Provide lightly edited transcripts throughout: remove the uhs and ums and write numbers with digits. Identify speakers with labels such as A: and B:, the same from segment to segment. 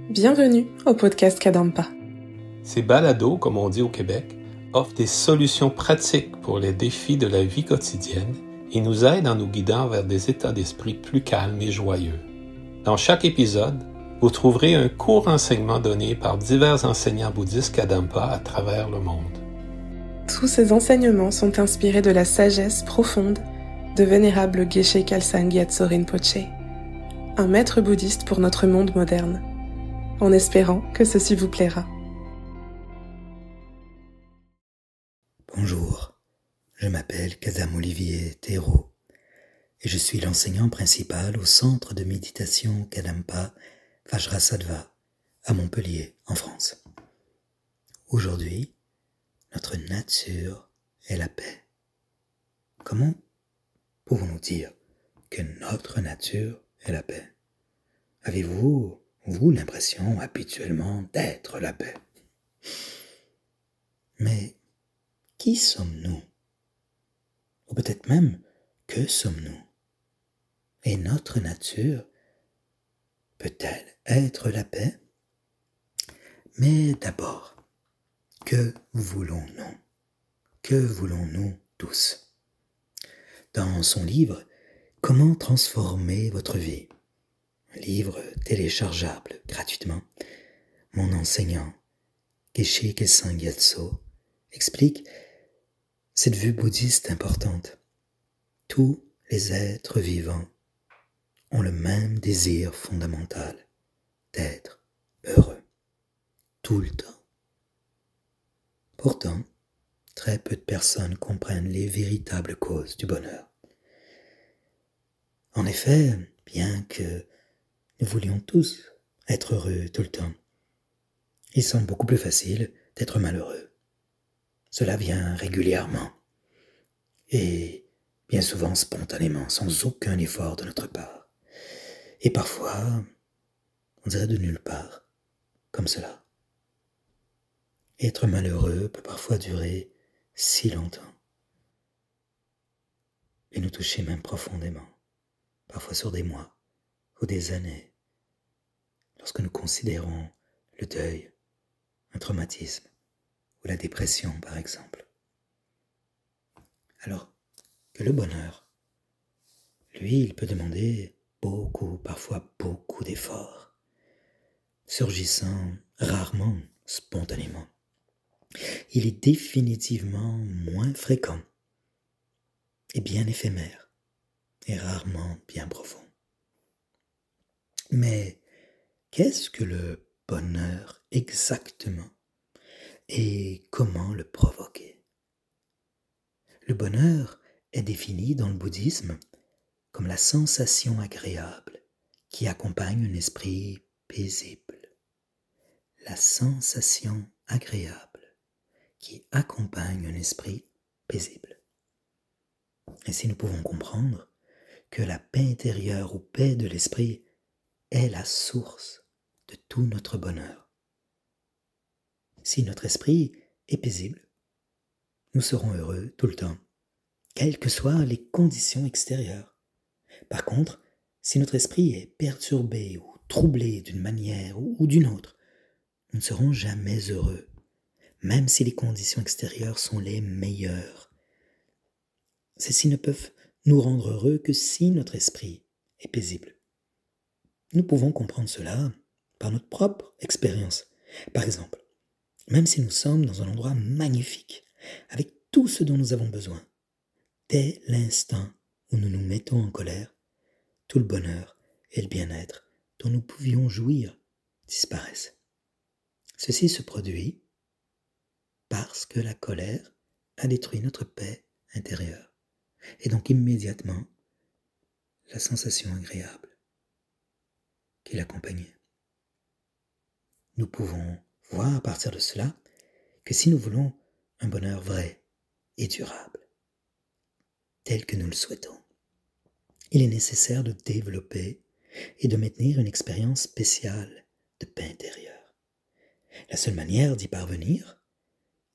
A: Bienvenue au podcast Kadampa.
B: Ces balados, comme on dit au Québec, offrent des solutions pratiques pour les défis de la vie quotidienne et nous aident en nous guidant vers des états d'esprit plus calmes et joyeux. Dans chaque épisode, vous trouverez un court enseignement donné par divers enseignants bouddhistes Kadampa à travers le monde.
A: Tous ces enseignements sont inspirés de la sagesse profonde de vénérable Geshe Khalsa Gyatso Rinpoche, un maître bouddhiste pour notre monde moderne, en espérant que ceci vous plaira.
C: Bonjour, je m'appelle Kadam Olivier Thérault et je suis l'enseignant principal au centre de méditation Kadampa Vajrasattva à Montpellier, en France. Aujourd'hui, notre nature est la paix. Comment pouvons-nous dire que notre nature est la paix? Avez-vous, l'impression habituellement d'être la paix? Mais qui sommes-nous? Ou peut-être même, que sommes-nous? Et notre nature peut-elle être la paix? Mais d'abord, que voulons-nous? Que voulons-nous tous? Dans son livre « Comment transformer votre vie », un livre téléchargeable gratuitement, mon enseignant, Geshe Khalsa Gyatso, explique cette vue bouddhiste importante. Tous les êtres vivants ont le même désir fondamental d'être heureux, tout le temps. Pourtant, très peu de personnes comprennent les véritables causes du bonheur. En effet, bien que nous voulions tous être heureux tout le temps, il semble beaucoup plus facile d'être malheureux. Cela vient régulièrement et bien souvent spontanément, sans aucun effort de notre part. Et parfois, on dirait de nulle part, comme cela. Être malheureux peut parfois durer si longtemps et nous toucher même profondément, parfois sur des mois ou des années, lorsque nous considérons le deuil, un traumatisme ou la dépression par exemple. Alors que le bonheur, lui, il peut demander beaucoup, parfois beaucoup d'efforts, surgissant rarement spontanément. Il est définitivement moins fréquent et bien éphémère et rarement bien profond. Mais qu'est-ce que le bonheur exactement et comment le provoquer? Le bonheur est défini dans le bouddhisme comme la sensation agréable qui accompagne un esprit paisible. La sensation agréable qui accompagne un esprit paisible. Ainsi nous pouvons comprendre que la paix intérieure ou paix de l'esprit est la source de tout notre bonheur. Si notre esprit est paisible, nous serons heureux tout le temps, quelles que soient les conditions extérieures. Par contre, si notre esprit est perturbé ou troublé d'une manière ou d'une autre, nous ne serons jamais heureux, même si les conditions extérieures sont les meilleures. Celles-ci ne peuvent nous rendre heureux que si notre esprit est paisible. Nous pouvons comprendre cela par notre propre expérience. Par exemple, même si nous sommes dans un endroit magnifique, avec tout ce dont nous avons besoin, dès l'instant où nous nous mettons en colère, tout le bonheur et le bien-être dont nous pouvions jouir disparaissent. Ceci se produit parce que la colère a détruit notre paix intérieure, et donc immédiatement la sensation agréable qui l'accompagnait. Nous pouvons voir à partir de cela que si nous voulons un bonheur vrai et durable, tel que nous le souhaitons, il est nécessaire de développer et de maintenir une expérience spéciale de paix intérieure. La seule manière d'y parvenir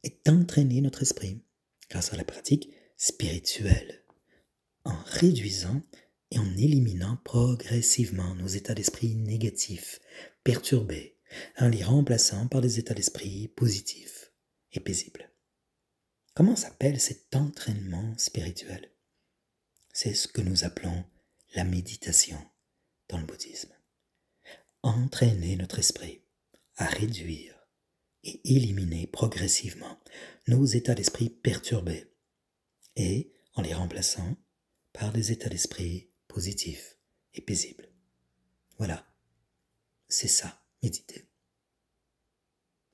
C: est d'entraîner notre esprit grâce à la pratique spirituelle, en réduisant et en éliminant progressivement nos états d'esprit négatifs, perturbés, en les remplaçant par des états d'esprit positifs et paisibles. Comment s'appelle cet entraînement spirituel? C'est ce que nous appelons la méditation dans le bouddhisme. Entraîner notre esprit à réduire et éliminer progressivement nos états d'esprit perturbés et en les remplaçant par des états d'esprit positifs et paisibles. Voilà, c'est ça, méditer.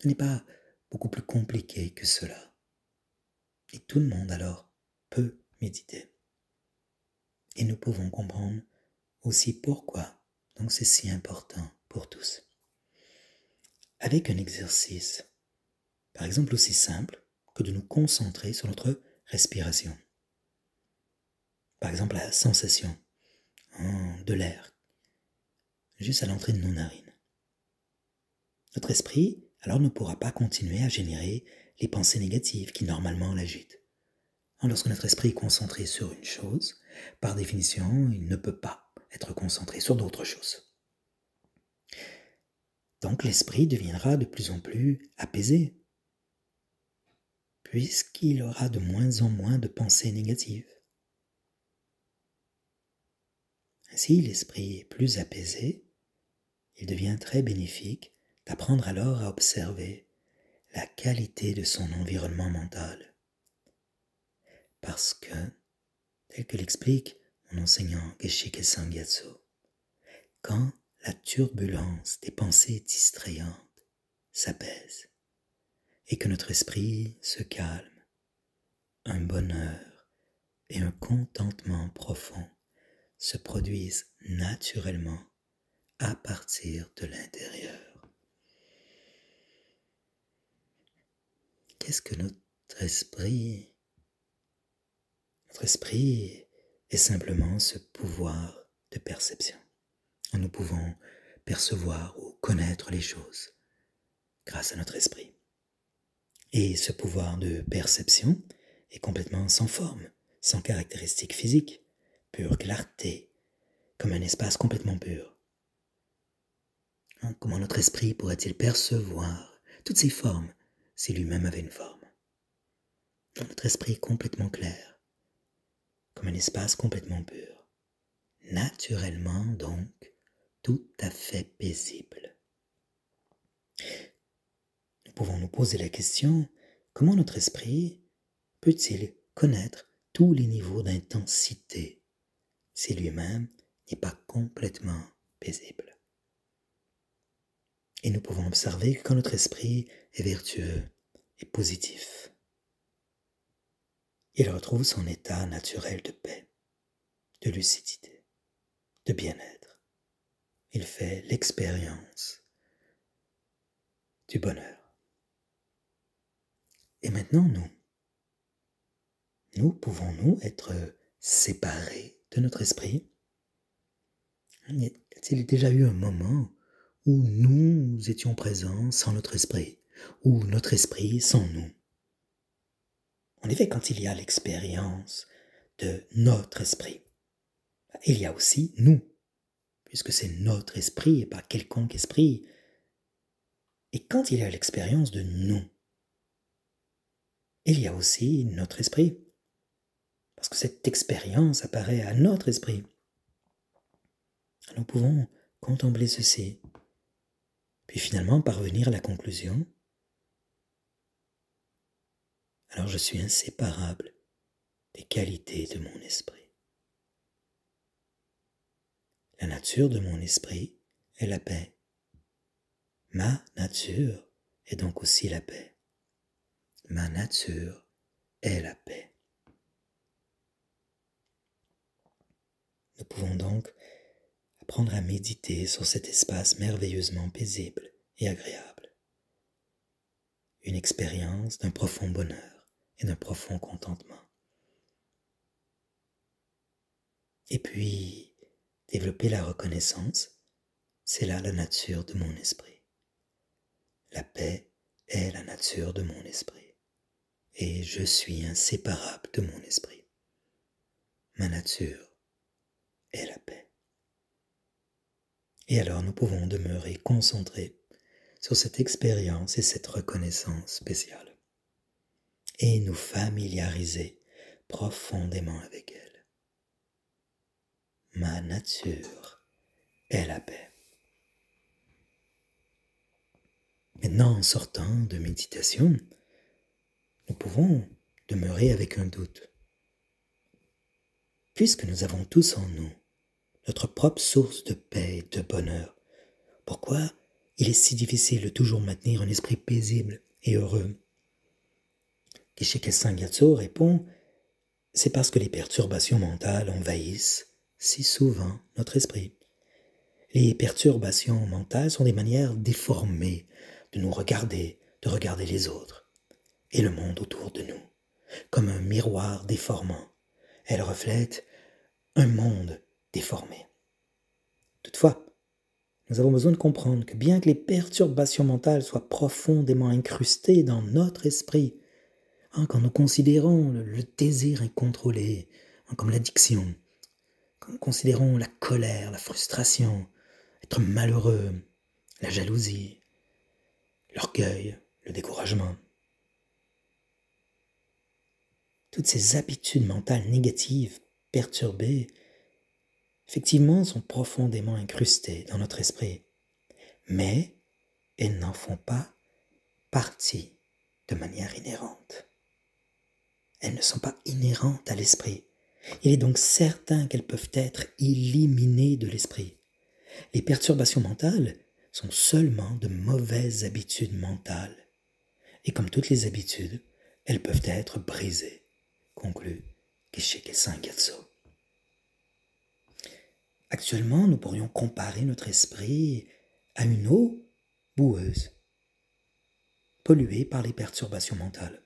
C: Ce n'est pas beaucoup plus compliqué que cela. Et tout le monde alors peut méditer. Et nous pouvons comprendre aussi pourquoi donc c'est si important pour tous. Avec un exercice, par exemple aussi simple que de nous concentrer sur notre respiration. Par exemple la sensation de l'air juste à l'entrée de nos narines. Notre esprit alors ne pourra pas continuer à générer les pensées négatives qui normalement l'agitent. Lorsque notre esprit est concentré sur une chose, par définition, il ne peut pas être concentré sur d'autres choses. Donc l'esprit deviendra de plus en plus apaisé, puisqu'il aura de moins en moins de pensées négatives. Ainsi, l'esprit est plus apaisé, il devient très bénéfique d'apprendre alors à observer la qualité de son environnement mental. Parce que, tel que l'explique mon enseignant Geshe Kelsang Gyatso, quand la turbulence des pensées distrayantes s'apaise et que notre esprit se calme, un bonheur et un contentement profond se produisent naturellement à partir de l'intérieur. Qu'est-ce que notre esprit? Notre esprit est simplement ce pouvoir de perception. Nous pouvons percevoir ou connaître les choses grâce à notre esprit. Et ce pouvoir de perception est complètement sans forme, sans caractéristiques physiques, pure clarté, comme un espace complètement pur. Comment notre esprit pourrait-il percevoir toutes ces formes si lui-même avait une forme? Notre esprit est complètement clair, comme un espace complètement pur, naturellement donc tout à fait paisible. Nous pouvons nous poser la question, comment notre esprit peut-il connaître tous les niveaux d'intensité si lui-même n'est pas complètement paisible? Et nous pouvons observer que quand notre esprit est vertueux et positif, il retrouve son état naturel de paix, de lucidité, de bien-être. Il fait l'expérience du bonheur. Et maintenant, nous pouvons-nous être séparés de notre esprit? Y a-t-il déjà eu un moment où nous étions présents sans notre esprit, ou notre esprit sans nous? En effet, quand il y a l'expérience de notre esprit, il y a aussi nous, puisque c'est notre esprit et pas quelconque esprit. Et quand il y a l'expérience de nous, il y a aussi notre esprit, parce que cette expérience apparaît à notre esprit. Nous pouvons contempler ceci, puis finalement parvenir à la conclusion. Alors je suis inséparable des qualités de mon esprit. La nature de mon esprit est la paix. Ma nature est donc aussi la paix. Ma nature est la paix. Nous pouvons donc apprendre à méditer sur cet espace merveilleusement paisible et agréable. Une expérience d'un profond bonheur et d'un profond contentement. Et puis, développer la reconnaissance, c'est là la nature de mon esprit. La paix est la nature de mon esprit. Et je suis inséparable de mon esprit. Ma nature est la paix. Et alors nous pouvons demeurer concentrés sur cette expérience et cette reconnaissance spéciale et nous familiariser profondément avec elle. Ma nature est la paix. Maintenant, en sortant de méditation, nous pouvons demeurer avec un doute. Puisque nous avons tous en nous notre propre source de paix et de bonheur, pourquoi il est si difficile de toujours maintenir un esprit paisible et heureux? Geshe Kelsang Gyatso répond, c'est parce que les perturbations mentales envahissent si souvent notre esprit. Les perturbations mentales sont des manières déformées de nous regarder, de regarder les autres et le monde autour de nous, comme un miroir déformant. Elle reflète un monde déformé. Toutefois, nous avons besoin de comprendre que bien que les perturbations mentales soient profondément incrustées dans notre esprit, quand nous considérons le désir incontrôlé comme l'addiction, quand nous considérons la colère, la frustration, être malheureux, la jalousie, l'orgueil, le découragement, toutes ces habitudes mentales négatives, perturbées, effectivement sont profondément incrustées dans notre esprit, mais elles n'en font pas partie de manière inhérente. Elles ne sont pas inhérentes à l'esprit. Il est donc certain qu'elles peuvent être éliminées de l'esprit. Les perturbations mentales sont seulement de mauvaises habitudes mentales. Et comme toutes les habitudes, elles peuvent être brisées, conclut Geshe Kelsang Gyatso. Actuellement, nous pourrions comparer notre esprit à une eau boueuse, polluée par les perturbations mentales.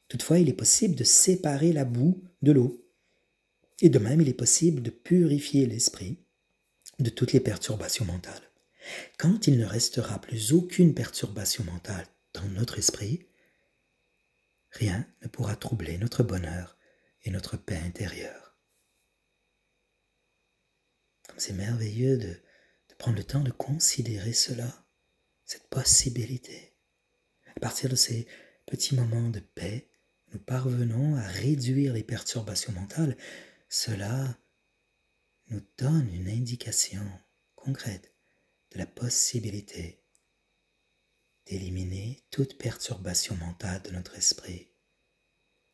C: Toutefois, il est possible de séparer la boue de l'eau. Et de même, il est possible de purifier l'esprit de toutes les perturbations mentales. Quand il ne restera plus aucune perturbation mentale dans notre esprit, rien ne pourra troubler notre bonheur et notre paix intérieure. Comme c'est merveilleux de prendre le temps de considérer cela, cette possibilité. À partir de ces petits moments de paix, nous parvenons à réduire les perturbations mentales. Cela nous donne une indication concrète de la possibilité d'éliminer toute perturbation mentale de notre esprit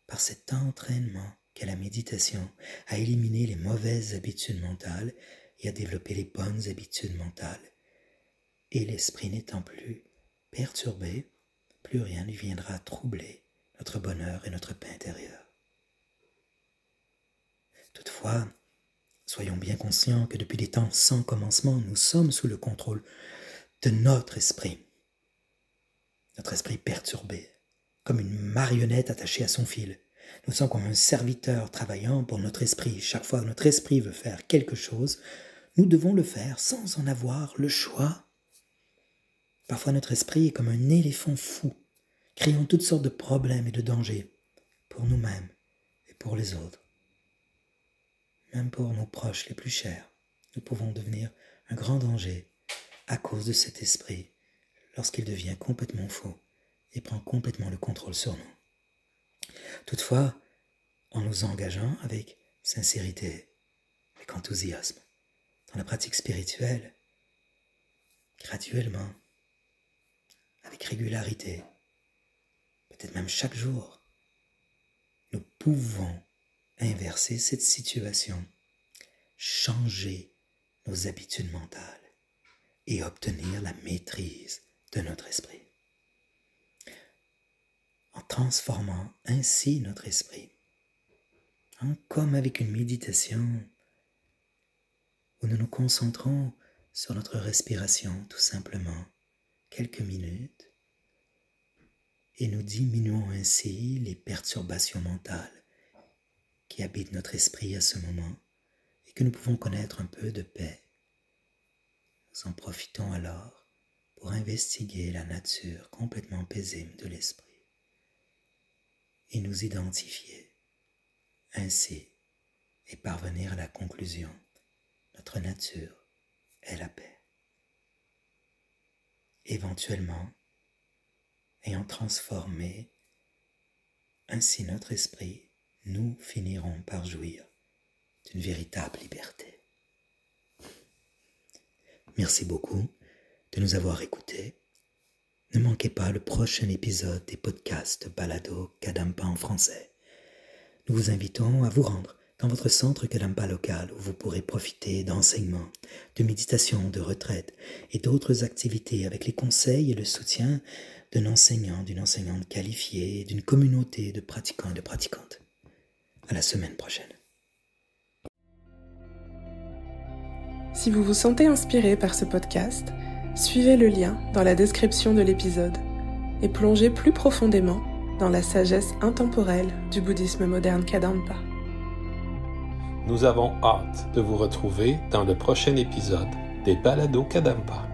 C: par cet entraînement qu'est la méditation à éliminer les mauvaises habitudes mentales et à développer les bonnes habitudes mentales. Et l'esprit n'étant plus perturbé, plus rien ne viendra troubler notre bonheur et notre paix intérieure. Toutefois, soyons bien conscients que depuis des temps sans commencement, nous sommes sous le contrôle de notre esprit. Notre esprit perturbé, comme une marionnette attachée à son fil. Nous sommes comme un serviteur travaillant pour notre esprit. Chaque fois que notre esprit veut faire quelque chose, nous devons le faire sans en avoir le choix. Parfois notre esprit est comme un éléphant fou, créant toutes sortes de problèmes et de dangers pour nous-mêmes et pour les autres. Même pour nos proches les plus chers, nous pouvons devenir un grand danger à cause de cet esprit lorsqu'il devient complètement faux et prend complètement le contrôle sur nous. Toutefois, en nous engageant avec sincérité, avec enthousiasme, dans la pratique spirituelle, graduellement, avec régularité, peut-être même chaque jour, nous pouvons inverser cette situation, changer nos habitudes mentales et obtenir la maîtrise de notre esprit. En transformant ainsi notre esprit, comme avec une méditation où nous nous concentrons sur notre respiration tout simplement quelques minutes et nous diminuons ainsi les perturbations mentales qui habitent notre esprit à ce moment et que nous pouvons connaître un peu de paix. Nous en profitons alors pour investiguer la nature complètement paisible de l'esprit et nous identifier ainsi et parvenir à la conclusion: notre nature est la paix. éventuellement, ayant transformé ainsi notre esprit, nous finirons par jouir d'une véritable liberté. Merci beaucoup de nous avoir écoutés. Ne manquez pas le prochain épisode des podcasts Balado Kadampa en français. Nous vous invitons à vous rendre dans votre centre Kadampa local où vous pourrez profiter d'enseignements, de méditation, de retraite et d'autres activités avec les conseils et le soutien d'un enseignant, d'une enseignante qualifiée, d'une communauté de pratiquants et de pratiquantes. À la semaine prochaine.
A: Si vous vous sentez inspiré par ce podcast, suivez le lien dans la description de l'épisode et plongez plus profondément dans la sagesse intemporelle du bouddhisme moderne Kadampa.
B: Nous avons hâte de vous retrouver dans le prochain épisode des Balados Kadampa.